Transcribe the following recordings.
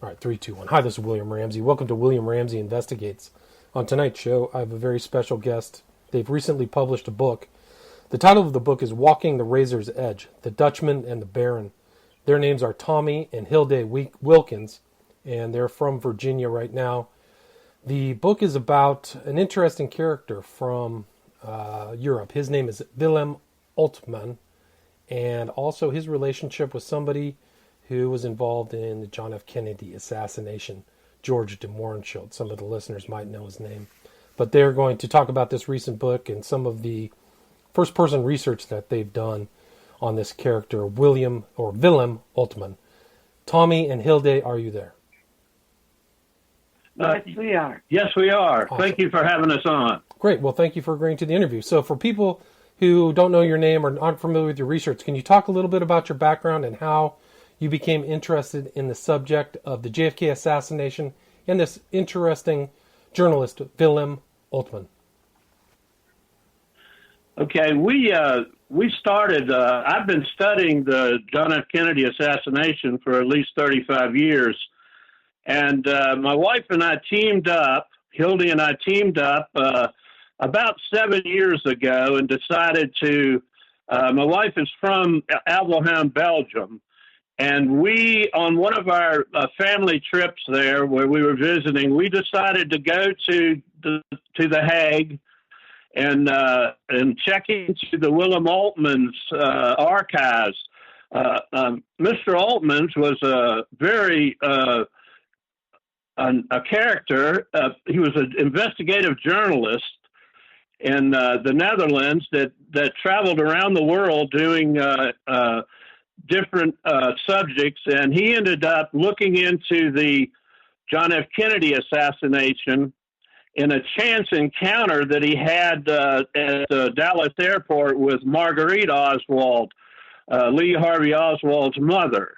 All right, three, two, one. Hi, this is William Ramsey. Welcome to William Ramsey Investigates. On tonight's show, I have a very special guest. They've recently published a book. The title of the book is Walking the Razor's Edge, The Dutchman and The Baron. Their names are Tommy and Hilde Wilkens, and they're from Virginia right now. The book is about an interesting character from Europe. His name is Willem Oltmans, and also his relationship with somebody who was involved in the John F. Kennedy assassination, George de Morhenschildt. Some of the listeners might know his name. But they're going to talk about this recent book and some of the first-person research that they've done on this character, Willem Oltmans. Tommy and Hilde, are you there? Yes, we are. Yes, we are. Awesome. Thank you for having us on. Great. Well, thank you for agreeing to the interview. So for people who don't know your name or aren't familiar with your research, can you talk a little bit about your background and how you became interested in the subject of the JFK assassination and this interesting journalist, Willem Oltmans? Okay, we started, I've been studying the John F. Kennedy assassination for at least 35 years. And my wife and I teamed up, Hilde and I teamed up about 7 years ago and decided to, my wife is from Albemarle, Belgium. And we, on one of our family trips there where we were visiting, we decided to go to the Hague and check into the Willem Oltmans archives. Mr. Oltmans was a very a character. He was an investigative journalist in the Netherlands that traveled around the world doing different subjects, and he ended up looking into the John F. Kennedy assassination in a chance encounter that he had at the Dallas airport with Marguerite Oswald, Lee Harvey Oswald's mother.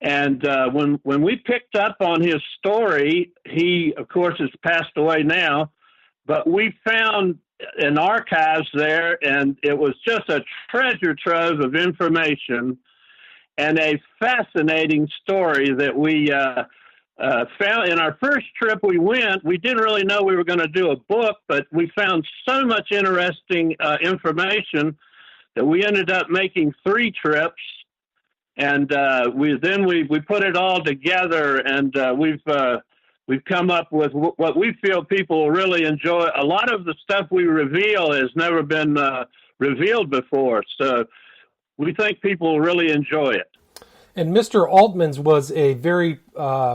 And when we picked up on his story, he, of course, has passed away now, but we found an archives there, and it was just a treasure trove of information and a fascinating story that we found. In our first trip we went, we didn't really know we were going to do a book, but we found so much interesting information that we ended up making 3 trips. And we put it all together, and we've come up with what we feel people will really enjoy. A lot of the stuff we reveal has never been revealed before, so we think people will really enjoy it. And Mr. Oltmans was a very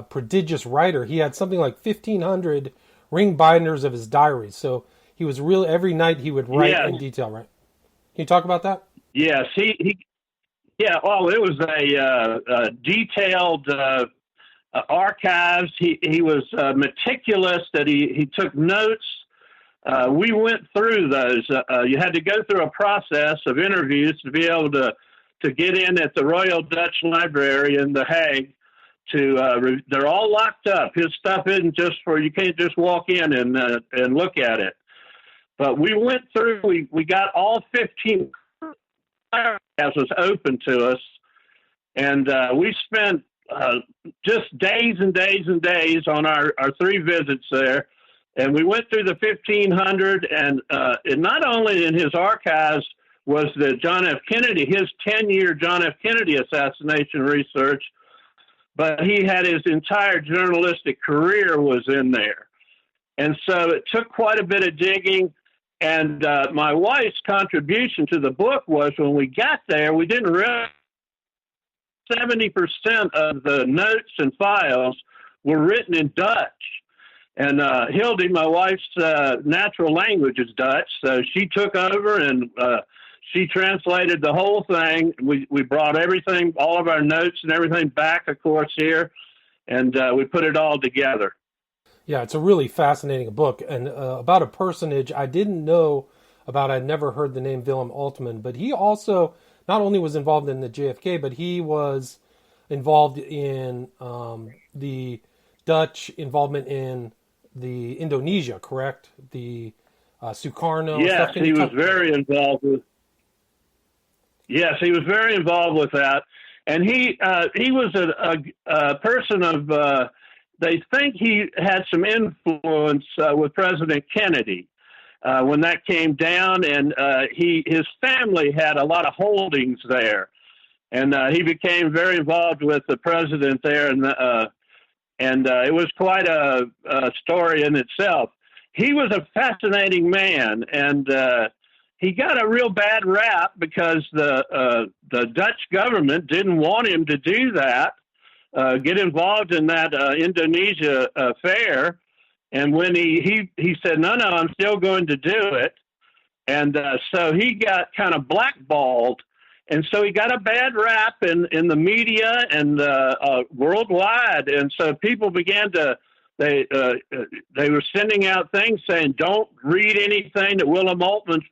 prodigious writer. He had something like 1,500 ring binders of his diaries. So he was really, every night he would write in detail, right? Can you talk about that? Yes, yeah, well, it was a detailed archives. He was meticulous, that he took notes. We went through those. You had to go through a process of interviews to be able to get in at the Royal Dutch Library in The Hague. They're all locked up. His stuff isn't just you can't just walk in and look at it. But we went through, we got all 15 archives was open to us, and we spent just days and days and days on our 3 visits there. And we went through the 1,500, and not only in his archives was the John F. Kennedy, his 10-year John F. Kennedy assassination research, but he had his entire journalistic career was in there. And so it took quite a bit of digging. And my wife's contribution to the book was, when we got there, we didn't realize 70% of the notes and files were written in Dutch. And Hilde, my wife's natural language is Dutch, so she took over and she translated the whole thing. We brought everything, all of our notes and everything back, of course, here, and we put it all together. Yeah, it's a really fascinating book, and about a personage I didn't know about. I'd never heard the name Willem Oltmans, but he also not only was involved in the JFK, but he was involved in the Dutch involvement in the Indonesia, correct? The Sukarno. Yes, he was very involved with. Yes, he was very involved with that. And he was a person of. They think he had some influence with President Kennedy when that came down, and his family had a lot of holdings there, and he became very involved with the president there, and it was quite a story in itself. He was a fascinating man, and he got a real bad rap because the Dutch government didn't want him to do that, get involved in that Indonesia affair. And when he said, no, I'm still going to do it. And so he got kind of blackballed. And so he got a bad rap in the media and worldwide. And so people began to, they were sending out things saying, don't read anything that Willem Oltmans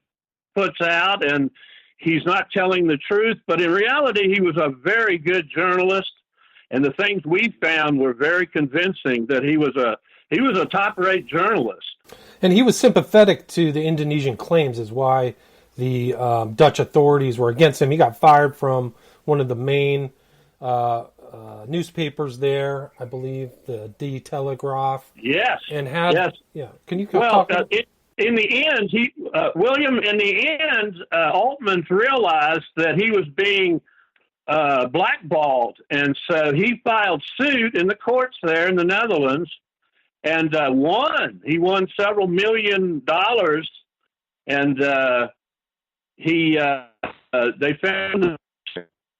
puts out, and he's not telling the truth. But in reality, he was a very good journalist, and the things we found were very convincing that he was a top-rate journalist. And he was sympathetic to the Indonesian claims, is why the Dutch authorities were against him. He got fired from one of the main newspapers there, I believe, the Die Telegraaf. Yes. And had, yes. Yeah. Can you talk? Well, in the end, William. In the end, Oltmans realized that he was being blackballed, and so he filed suit in the courts there in the Netherlands, and won. He won several $1 million, and they found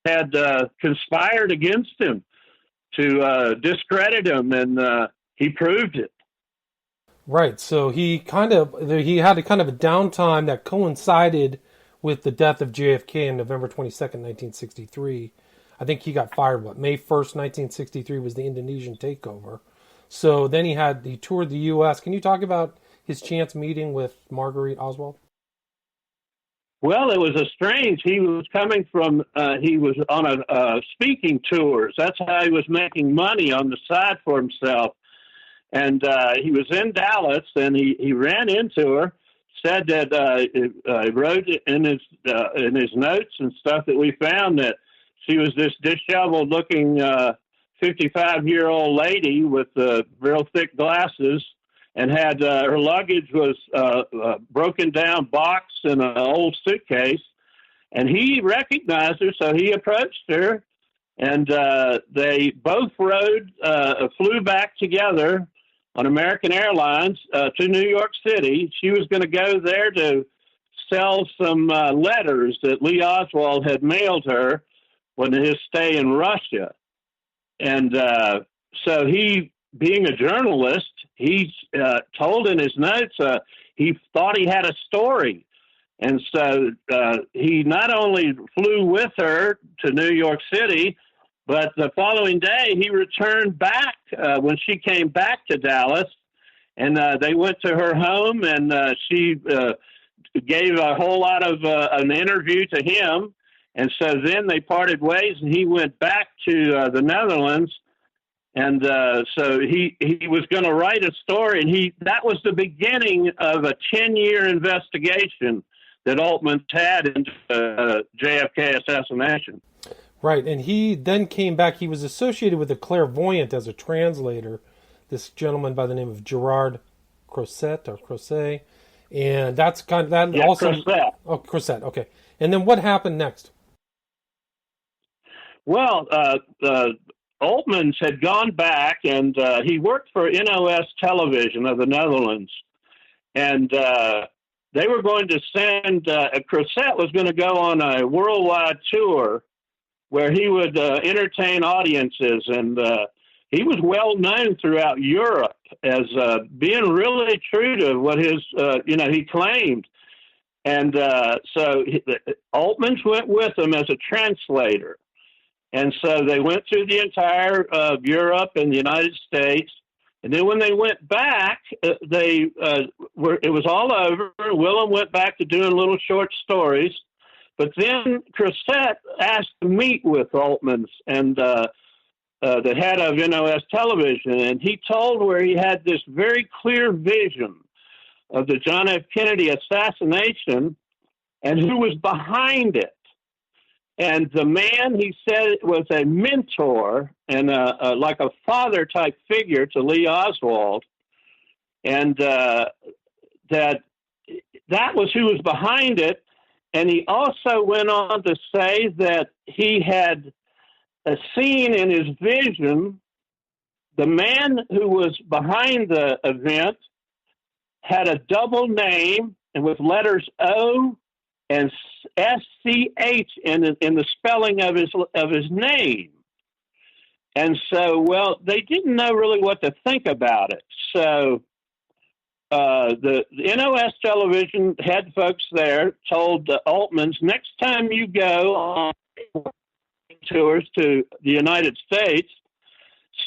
had conspired against him to discredit him, and he proved it. Right. So he had a kind of a downtime that coincided with the death of JFK on November 22nd, 1963. I think he got fired, May 1st, 1963 was the Indonesian takeover. So then he toured the U.S. Can you talk about his chance meeting with Marguerite Oswald? Well, it was strange. He was coming from, he was on a speaking tours. That's how he was making money on the side for himself. And he was in Dallas, and he ran into her, said that he wrote in his notes and stuff that we found that she was this disheveled-looking 55-year-old lady with real thick glasses, and had her luggage was a broken down box in an old suitcase, and he recognized her, so he approached her, and they both flew back together on American Airlines to New York City. She was going to go there to sell some letters that Lee Oswald had mailed her when his stay in Russia, and so he, being a journalist, he told in his notes he thought he had a story. And so he not only flew with her to New York City, but the following day he returned back when she came back to Dallas, and they went to her home, and she gave a whole lot of an interview to him. And so then they parted ways, and he went back to the Netherlands. And so he was going to write a story, and that was the beginning of a 10-year investigation that Oltmans had into JFK assassination. Right, and he then came back. He was associated with a clairvoyant as a translator, this gentleman by the name of Gerard Crozet, and that's kind of that. Yeah, also. Crozet. Oh, Crozet. Okay, and then what happened next? Well, Oltmans had gone back, and he worked for NOS Television of the Netherlands, and they were going to send Crozet was going to go on a worldwide tour where he would entertain audiences, and he was well known throughout Europe as being really true to what he claimed. And so Oltmans went with him as a translator. And so they went through the entire Europe and the United States. And then when they went back, it was all over. Willem went back to doing little short stories. But then Crozet asked to meet with Oltmans and the head of NOS Television. And he told where he had this very clear vision of the John F. Kennedy assassination and who was behind it. And the man, he said, was a mentor and like a father type figure to Lee Oswald, and that was who was behind it. And he also went on to say that he had seen in his vision the man who was behind the event had a double name and with letters O and SCH in the spelling of his name. And so, well, they didn't know really what to think about it. So the NOS television head folks there told Oltmans, next time you go on tours to the United States,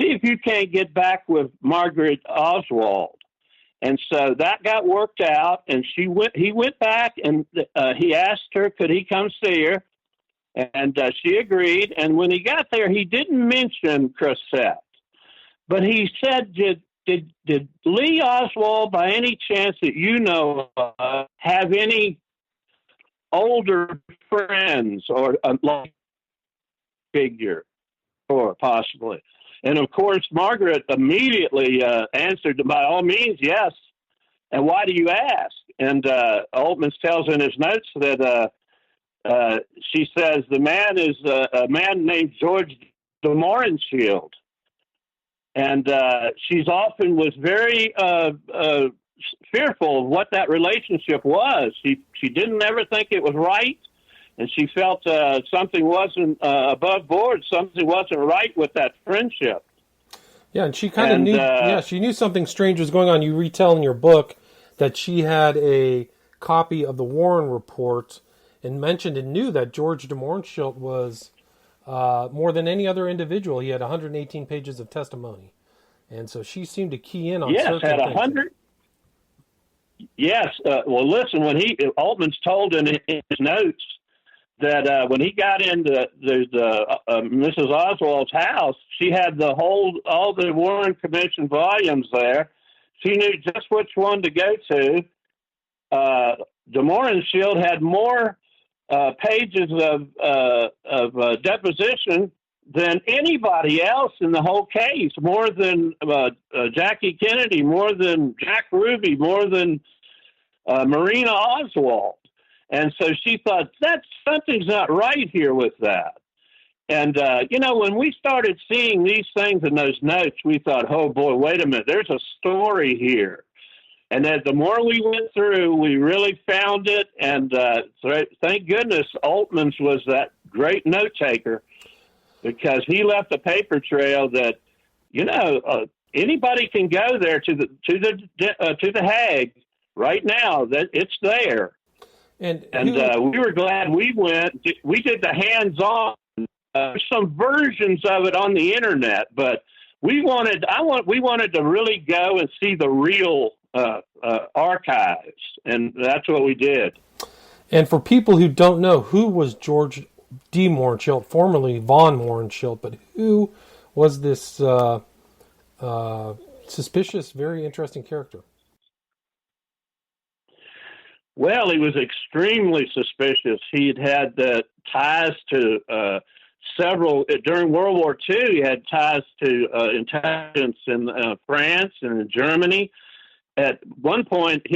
see if you can't get back with Margaret Oswald. And so that got worked out, and he went back, and he asked her, could he come see her? And she agreed. And when he got there, he didn't mention Cressette, but he said, did Lee Oswald, by any chance that you know of, have any older friends or a like figure, or possibly? And of course, Margaret immediately answered, by all means, yes. And why do you ask? And Oltmans tells in his notes that she says the man is a man named George de Morhenschildt. And she's often was very fearful of what that relationship was. She didn't ever think it was right. And she felt something wasn't above board, something wasn't right with that friendship. Yeah, and she kind of knew. She knew something strange was going on. You retell in your book that she had a copy of the Warren Report and mentioned and knew that George de Morhenschildt was more than any other individual. He had 118 pages of testimony, and so she seemed to key in on. Yes, had 100. Yes. Well, listen. When Oltmans told in his notes that when he got into Mrs. Oswald's house, she had all the Warren Commission volumes there. She knew just which one to go to. De Morhenschildt had more pages of deposition than anybody else in the whole case, more than Jackie Kennedy, more than Jack Ruby, more than Marina Oswald. And so she thought, something's not right here with that. And, when we started seeing these things in those notes, we thought, oh, boy, wait a minute, there's a story here. And then the more we went through, we really found it. And thank goodness Oltmans was that great note taker, because he left a paper trail that, anybody can go there to the Haag right now. That it's there. And we were glad we went. We did the hands-on. Some versions of it on the internet, but we wanted to really go and see the real archives, and that's what we did. And for people who don't know, who was George de Morhenschildt, formerly von Mohrenschildt, but who was this suspicious, very interesting character? Well, he was extremely suspicious. He'd had ties to several, during World War II, he had ties to intelligence in France and in Germany. At one point,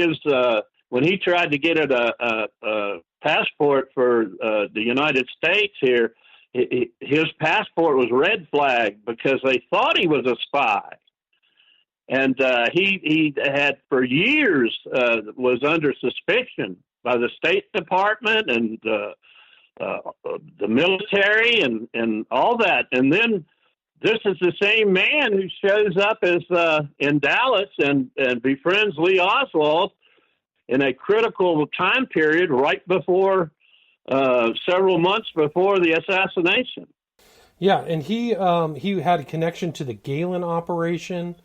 when he tried to get a passport for the United States here, his passport was red flagged because they thought he was a spy. And he had for years was under suspicion by the State Department and the military and all that. And then this is the same man who shows up as in Dallas and befriends Lee Oswald in a critical time period right before several months before the assassination. Yeah, and he had a connection to the Galen operation.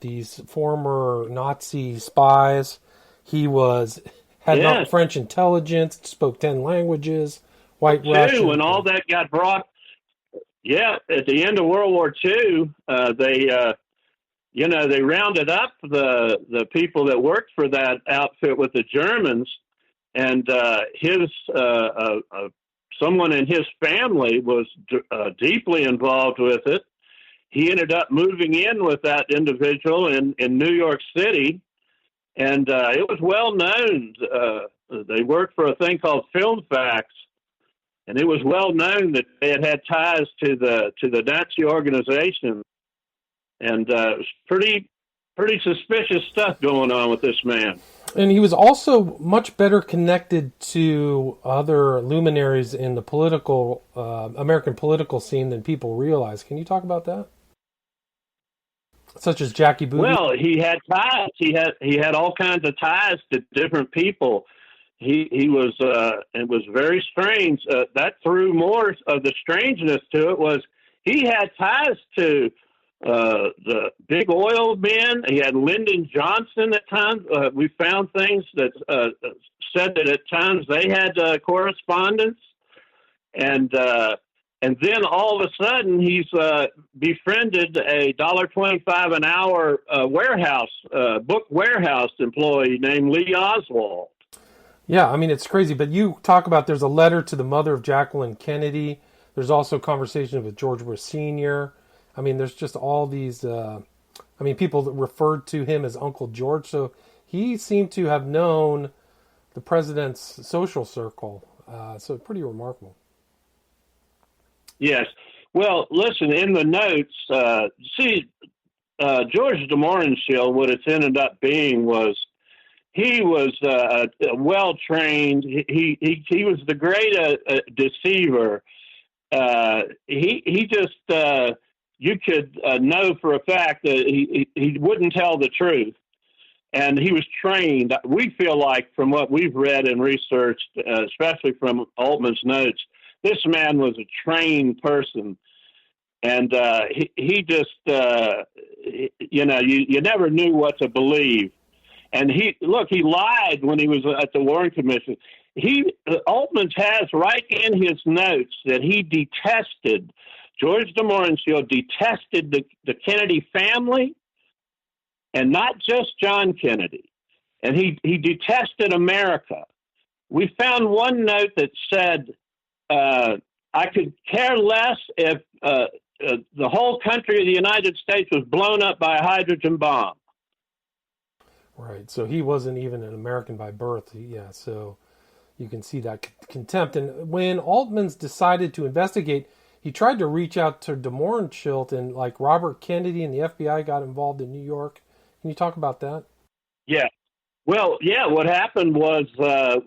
These former Nazi spies. He had French intelligence, spoke 10 languages, white Russian. When all that got brought, at the end of World War II, they rounded up the people that worked for that outfit with the Germans, and his someone in his family was deeply involved with it. He ended up moving in with that individual in New York City, and it was well known. They worked for a thing called Film Facts, and it was well known that they had ties to the Nazi organization, and it was pretty suspicious stuff going on with this man. And he was also much better connected to other luminaries in the political American political scene than people realize. Can you talk about that? Such as Jackie Booby? Well, he had ties. He had all kinds of ties to different people. He was it was very strange. That threw more of the strangeness to it. Was he had ties to the big oil men. He had Lyndon Johnson at times. We found things that said that at times they had correspondence, and then all of a sudden he's befriended a $1.25 an hour book warehouse employee named Lee Oswald. Yeah, I mean, it's crazy. But you talk about there's a letter to the mother of Jacqueline Kennedy. There's also conversations with George Bush Sr. I mean, there's just all these, people that referred to him as Uncle George. So he seemed to have known the president's social circle. So pretty remarkable. Yes. Well, listen, in the notes, George de Morhenschildt, what it's ended up being was he was well-trained. He was the great deceiver. He just... you could know for a fact that he wouldn't tell the truth. And he was trained. We feel like from what we've read and researched, especially from Oltmans' notes, this man was a trained person. And he just, you never knew what to believe. And he lied when he was at the Warren Commission. Oltmans has right in his notes that he detested George de Morhenschildt, detested the Kennedy family, and not just John Kennedy. And he detested America. We found one note that said, I could care less if the whole country of the United States was blown up by a hydrogen bomb. Right. So he wasn't even an American by birth. So you can see that contempt. And when Oltmans decided to investigate, he tried to reach out to de Mohrenschildt, and like Robert Kennedy and the FBI got involved in New York. Can you talk about that? Yeah. Well, yeah, what happened was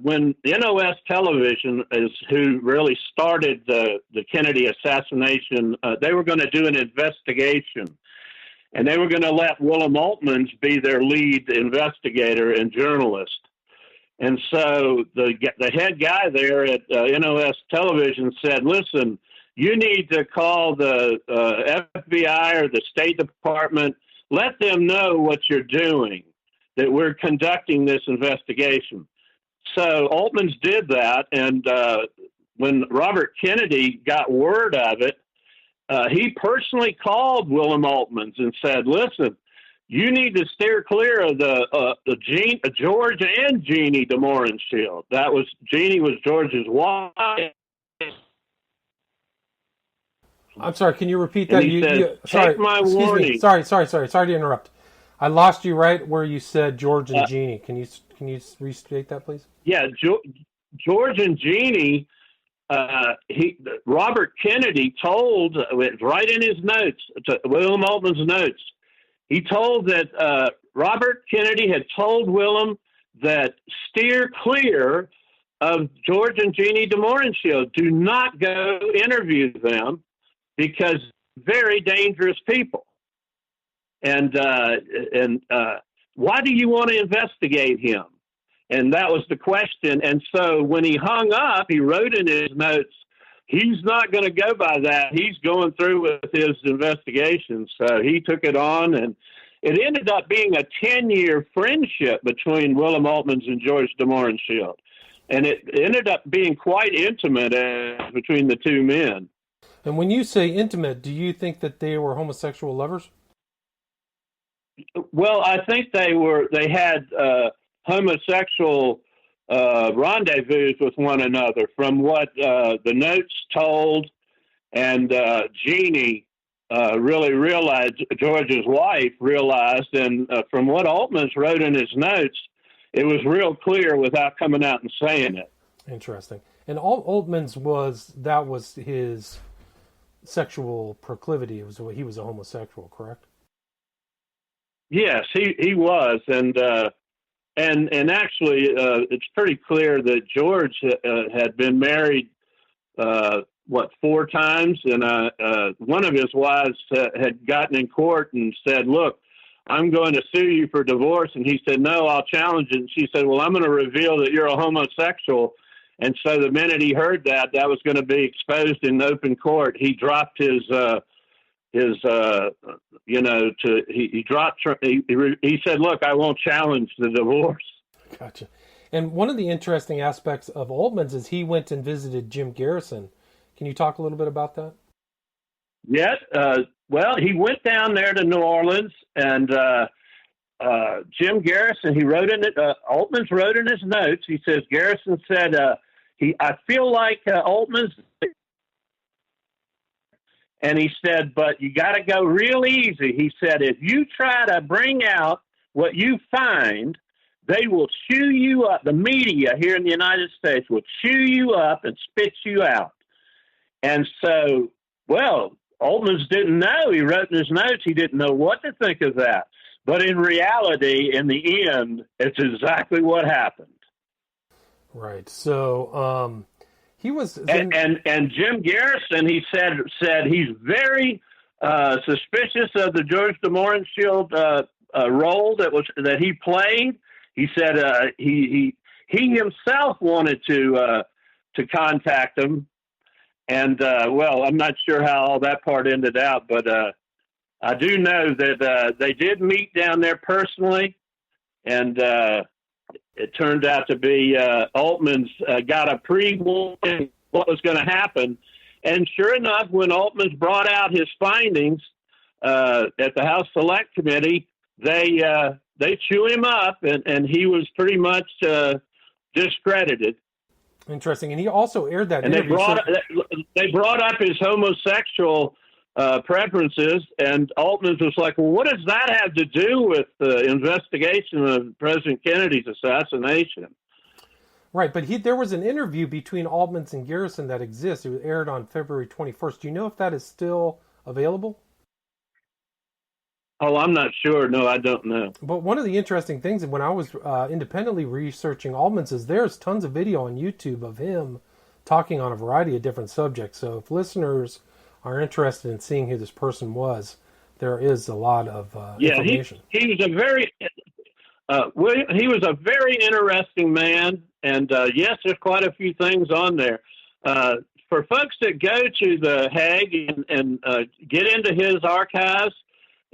when NOS Television is who really started the Kennedy assassination, they were going to do an investigation, and they were going to let Willem Oltmans be their lead investigator and journalist. And so the head guy there at NOS Television said, listen, you need to call the FBI or the State Department. Let them know what you're doing, that we're conducting this investigation. So Oltmans did that, and when Robert Kennedy got word of it, he personally called Willem Oltmans and said, listen, you need to steer clear of George and Jeannie de Morhenschildt. Jeannie was George's wife. I'm sorry, can you repeat that? Take my warning. Sorry to interrupt. I lost you right where you said George and Jeannie. Can you restate that, please? Yeah, George and Jeannie, Robert Kennedy told, right in his notes, Willem Oltmans' notes, he told that Robert Kennedy had told Willem that steer clear of George and Jeannie de Morhenschildt. Do not go interview them because very dangerous people. And why do you want to investigate him? And that was the question. And so when he hung up, he wrote in his notes, he's not going to go by that. He's going through with his investigation. So he took it on, and it ended up being a 10-year friendship between Willem Oltmans and George de Morhenschildt. And it ended up being quite intimate between the two men. And when you say intimate, do you think that they were homosexual lovers? Well, I think they had homosexual rendezvous with one another, from what the notes told, and Jeannie really realized, George's wife realized, and from what Oltmans wrote in his notes, it was real clear without coming out and saying it. Interesting. And Oltmans was his sexual proclivity. He was a homosexual, correct? Yes, he was, and actually, it's pretty clear that George had been married, 4 times, and one of his wives had gotten in court and said, "Look, I'm going to sue you for divorce," and he said, "No, I'll challenge it." And she said, "Well, I'm going to reveal that you're a homosexual." And so the minute he heard that was going to be exposed in open court, he dropped he said, "Look, I won't challenge the divorce." Gotcha. And one of the interesting aspects of Oltmans is he went and visited Jim Garrison. Can you talk a little bit about that? Yes. Well, he went down there to New Orleans, and Jim Garrison, Oltmans wrote in his notes, he says, Garrison said, I feel like Oltmans, and he said, but you got to go real easy. He said, if you try to bring out what you find, they will chew you up. The media here in the United States will chew you up and spit you out. And so, well, Oltmans didn't know. He wrote in his notes he didn't know what to think of that. But in reality, in the end, it's exactly what happened. Right. So he was... And Jim Garrison, he said he's very suspicious of the George de Morhenschildt role that he played. He said he himself wanted to contact him. And, well, I'm not sure how all that part ended out, but I do know that they did meet down there personally, and it turned out to be Oltmans got a pre-warning what was going to happen. And sure enough, when Oltmans brought out his findings at the House Select Committee, they chew him up, and he was pretty much discredited. Interesting, and he also aired that. And they brought up his homosexual preferences, and Oltmans was like, "Well, what does that have to do with the investigation of President Kennedy's assassination?" Right, but there was an interview between Oltmans and Garrison that exists. It was aired on February 21st. Do you know if that is still available? Oh, I'm not sure. No, I don't know. But one of the interesting things when I was independently researching Oltmans is there's tons of video on YouTube of him talking on a variety of different subjects. So if listeners are interested in seeing who this person was, there is a lot of information. He was a very interesting man, and yes, there's quite a few things on there. For folks that go to The Haag and get into his archives,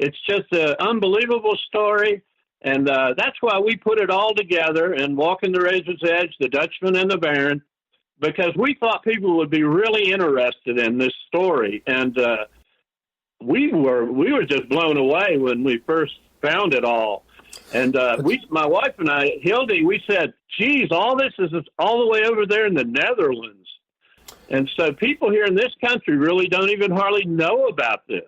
it's just an unbelievable story, and that's why we put it all together in Walking the Razor's Edge, The Dutchman and The Baron, because we thought people would be really interested in this story, and we were just blown away when we first found it all. And my wife and I, Hilde, we said, geez, all this is all the way over there in the Netherlands. And so people here in this country really don't even hardly know about this.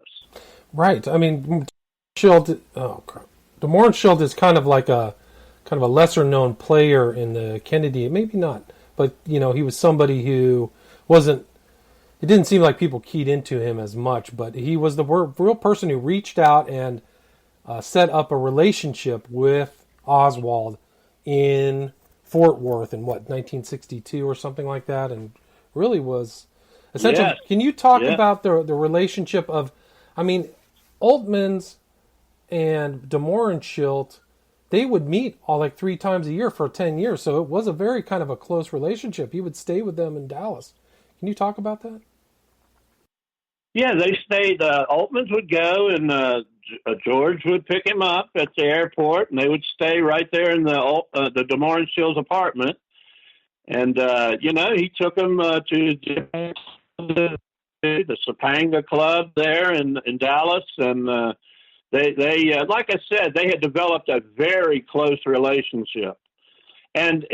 Right. I mean, de Morhenschildt is kind of a lesser known player in the Kennedy. Maybe not, but he was somebody who wasn't. It didn't seem like people keyed into him as much, but he was the real person who reached out and set up a relationship with Oswald in Fort Worth in 1962 or something like that, and really was essential. Yes. Can you talk about the relationship of? I mean, Oltmans and de Morhenschildt, they would meet 3 times a year for 10 years. So it was a very kind of a close relationship. He would stay with them in Dallas. Can you talk about that? Yeah, they stayed. Oltmans would go, and George would pick him up at the airport, and they would stay right there in the de Morhenschildt's apartment. And, he took them to the Topanga Club there in Dallas, and they like I said, they had developed a very close relationship. And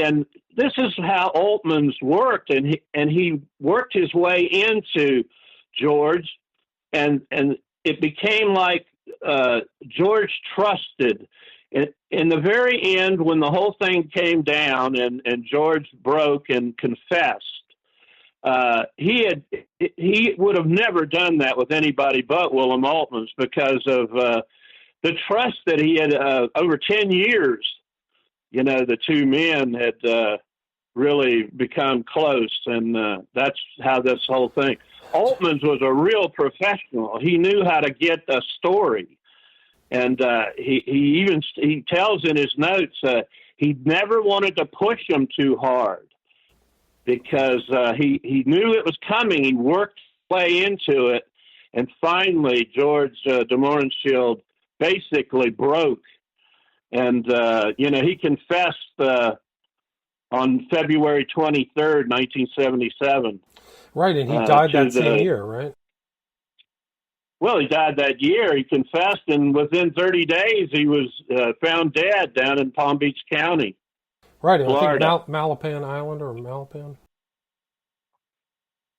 this is how Oltmans worked, and he worked his way into George, and it became like George trusted. In the very end, when the whole thing came down and George broke and confessed, he would have never done that with anybody but Willem Oltmans, because of the trust that he had over 10 years. You know, the two men had really become close, and that's how this whole thing. Oltmans was a real professional. He knew how to get a story. And he tells in his notes he never wanted to push him too hard, because he knew it was coming. He worked his way into it, and finally George de Morhenschildt basically broke. And he confessed on February 23rd, 1977. Right, and he died that same year, right? Well, he died that year. He confessed, and within 30 days, he was found dead down in Palm Beach County, right? Florida. I think Malapan Island or Malapan,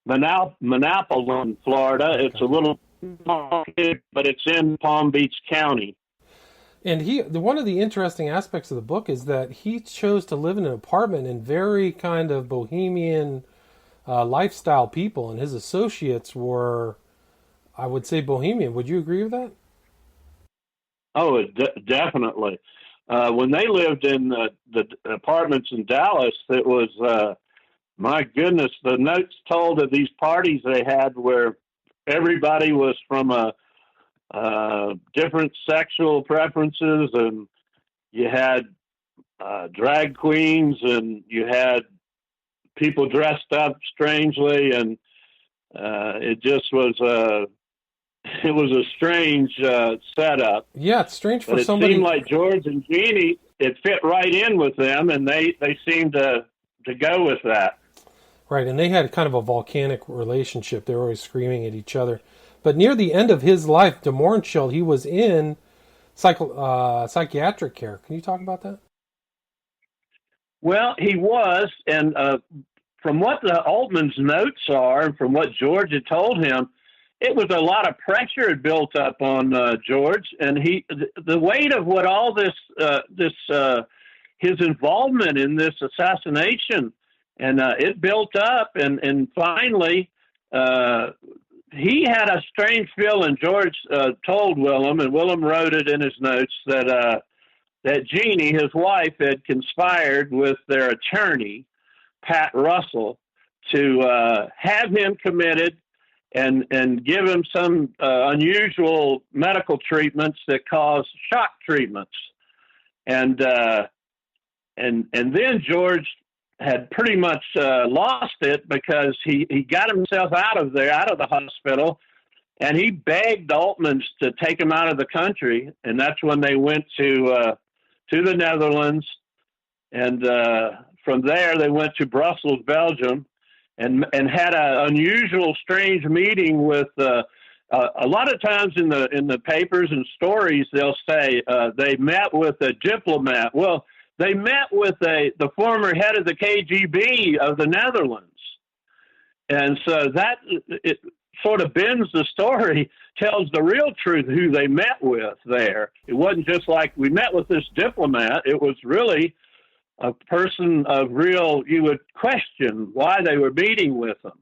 Manalapan, Florida. Okay. It's a little, but it's in Palm Beach County. And one of the interesting aspects of the book is that he chose to live in an apartment in very kind of bohemian lifestyle people, and his associates were, I would say, bohemian. Would you agree with that? Oh, definitely. When they lived in the apartments in Dallas, it was, my goodness, the notes told of these parties they had where everybody was from different sexual preferences, and you had drag queens, and you had people dressed up strangely, and it just was it was a strange setup. Yeah, it's strange for but somebody. It seemed like George and Jeannie, it fit right in with them, and they seemed to go with that. Right, and they had kind of a volcanic relationship. They were always screaming at each other. But near the end of his life, de Morhenschildt, he was in psychiatric care. Can you talk about that? Well, he was, and from what the Oltmans notes are, and from what George had told him, it was a lot of pressure had built up on George, and the weight of what all this his involvement in this assassination, and it built up, and finally he had a strange feeling. George told Willem, and Willem wrote it in his notes, that Jeannie, his wife, had conspired with their attorney, Pat Russell, to have him committed and give him some unusual medical treatments that cause shock treatments. And then George had pretty much lost it, because he got himself out of the hospital, and he begged Oltmans to take him out of the country. And that's when they went to the Netherlands. And from there, they went to Brussels, Belgium, and had an unusual, strange meeting with a lot of times in the papers and stories, they'll say they met with a diplomat. Well, they met with the former head of the KGB of the Netherlands. And so that it sort of bends the story, tells the real truth who they met with there. It wasn't just like we met with this diplomat. It was really a person of real, you would question why they were meeting with them.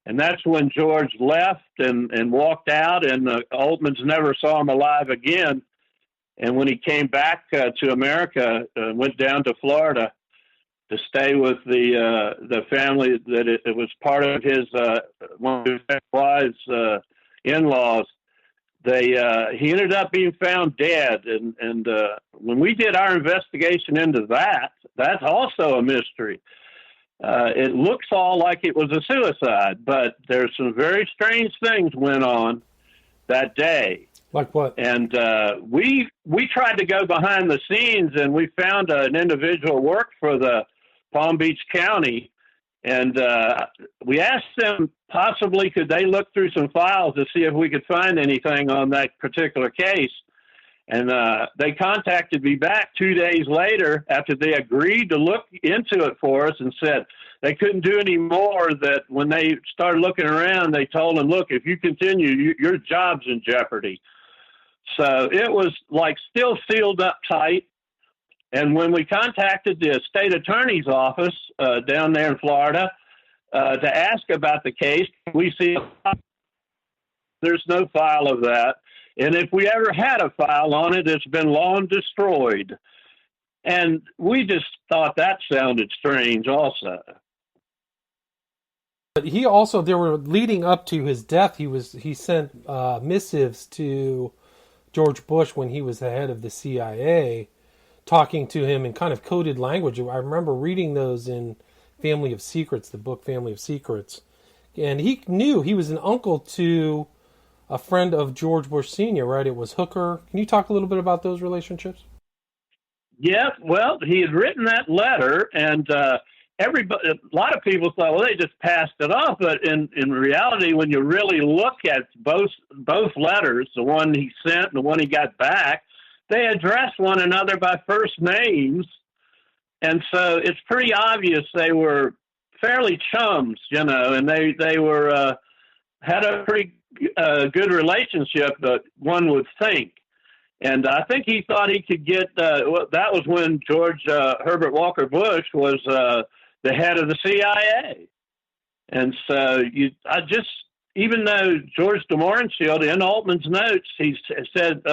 And that's when George left and walked out, and Oltmans never saw him alive again. And when he came back to America, went down to Florida to stay with the family that it was part of his one of his ex-wives' in-laws. He ended up being found dead, and when we did our investigation into that, that's also a mystery. It looks all like it was a suicide, but there's some very strange things went on that day. Like what? And we tried to go behind the scenes, and we found an individual who worked for the Palm Beach County, and we asked them possibly could they look through some files to see if we could find anything on that particular case. And they contacted me back 2 days later after they agreed to look into it for us and said they couldn't do any more, that when they started looking around, they told them, look, if you continue, your job's in jeopardy. So it was like still sealed up tight. And when we contacted the state attorney's office down there in Florida to ask about the case, we see there's no file of that. And if we ever had a file on it, it's been long destroyed. And we just thought that sounded strange also. But he also, they were leading up to his death. He sent missives to George Bush when he was the head of the CIA, talking to him in kind of coded language. I remember reading those in Family of Secrets, the book Family of Secrets. And he knew he was an uncle to a friend of George Bush Sr., right? It was Hooker. Can you talk a little bit about those relationships? Yeah, well, he had written that letter, and everybody, a lot of people thought, well, they just passed it off. But in reality, when you really look at both letters, the one he sent and the one he got back, they addressed one another by first names. And so it's pretty obvious they were fairly chums, you know, and they were had a pretty good relationship, that one would think. And I think he thought he could get, that was when George Herbert Walker Bush was the head of the CIA. And so even though George de Morhenschildt in Oltmans' notes, he said,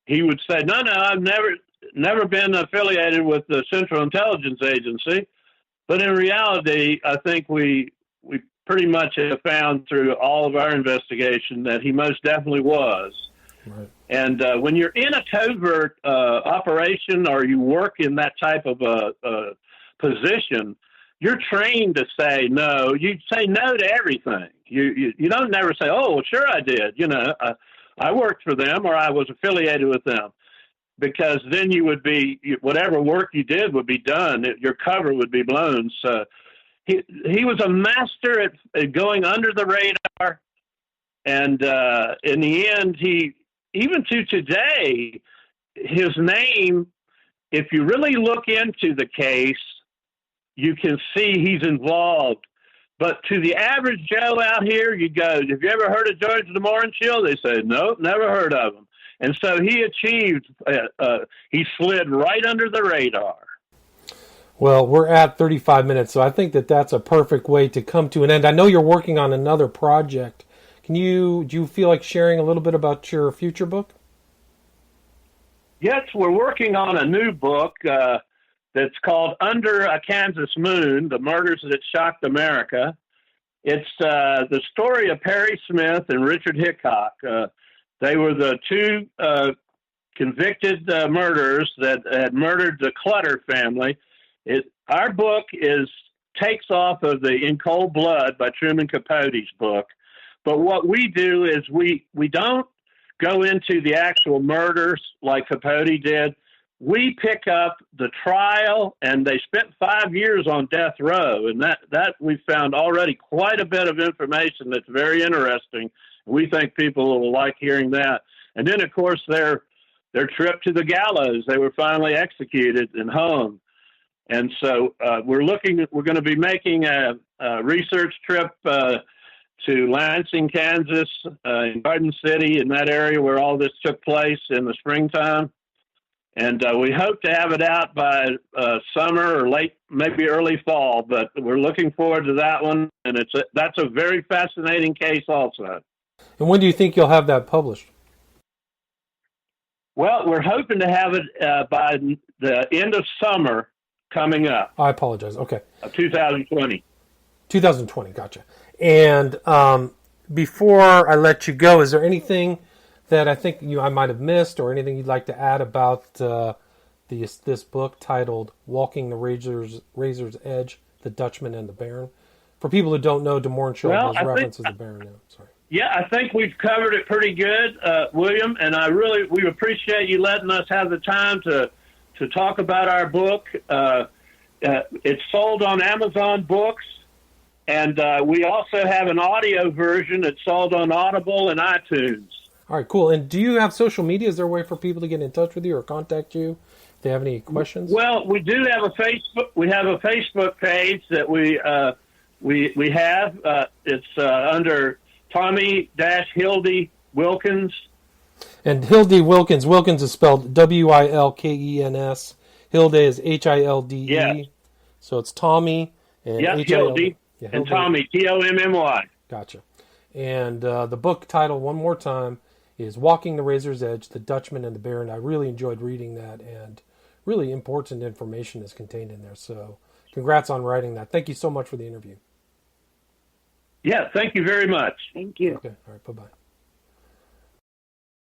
he would say, no, I've never been affiliated with the Central Intelligence Agency. But in reality, I think we pretty much have found through all of our investigation that he most definitely was. Right. And when you're in a covert operation, or you work in that type of a position, you're trained to say no. You say no to everything. You don't never say, oh, well, sure I did. You know, I worked for them, or I was affiliated with them. Because then you would be, whatever work you did would be done. Your cover would be blown. So he was a master at going under the radar. And in the end, even to today, his name, if you really look into the case, you can see he's involved. But to the average Joe out here, you go, have you ever heard of George de Morhenschildt? They say, nope, never heard of him. And so he achieved, he slid right under the radar. Well, we're at 35 minutes, so I think that's a perfect way to come to an end. I know you're working on another project. Do you feel like sharing a little bit about your future book? Yes, we're working on a new book that's called Under a Kansas Moon, The Murders That Shocked America. It's the story of Perry Smith and Richard Hickok. They were the two convicted murderers that had murdered the Clutter family. Our book takes off of the In Cold Blood by Truman Capote's book. But what we do is we don't go into the actual murders like Capote did. We pick up the trial, and they spent 5 years on death row. And that we found already quite a bit of information that's very interesting. We think people will like hearing that. And then, of course, their trip to the gallows. They were finally executed and hung. And so we're going to be making a research trip to Lansing, Kansas, in Garden City, in that area where all this took place in the springtime. And we hope to have it out by summer or late, maybe early fall. But we're looking forward to that one. And that's a very fascinating case also. And when do you think you'll have that published? Well, we're hoping to have it by the end of summer coming up. I apologize. Okay. 2020. 2020, gotcha. And before I let you go, is there anything that I think I might have missed, or anything you'd like to add about this book titled "Walking the Razor's Edge: The Dutchman and the Baron"? For people who don't know, de Morhenschildt references the Baron now. Sorry. Yeah, I think we've covered it pretty good, William, and we appreciate you letting us have the time to talk about our book. It's sold on Amazon Books, and we also have an audio version that's sold on Audible and iTunes. All right, cool. And do you have social media? Is there a way for people to get in touch with you or contact you if they have any questions? Well, we do have a Facebook. We have a Facebook page that we have. It's under Tommy-Hilde Wilkens. And Hilde Wilkens. Wilkens is spelled Wilkens. Hilde is Hilde. Yes. So it's Tommy and Hilde. Yeah, And Tommy, Tommy. Gotcha. And the book title, one more time, is Walking the Razor's Edge, The Dutchman and the Baron. I really enjoyed reading that, and really important information is contained in there. So congrats on writing that. Thank you so much for the interview. Yeah, thank you very much. Thank you. Okay, all right, bye-bye.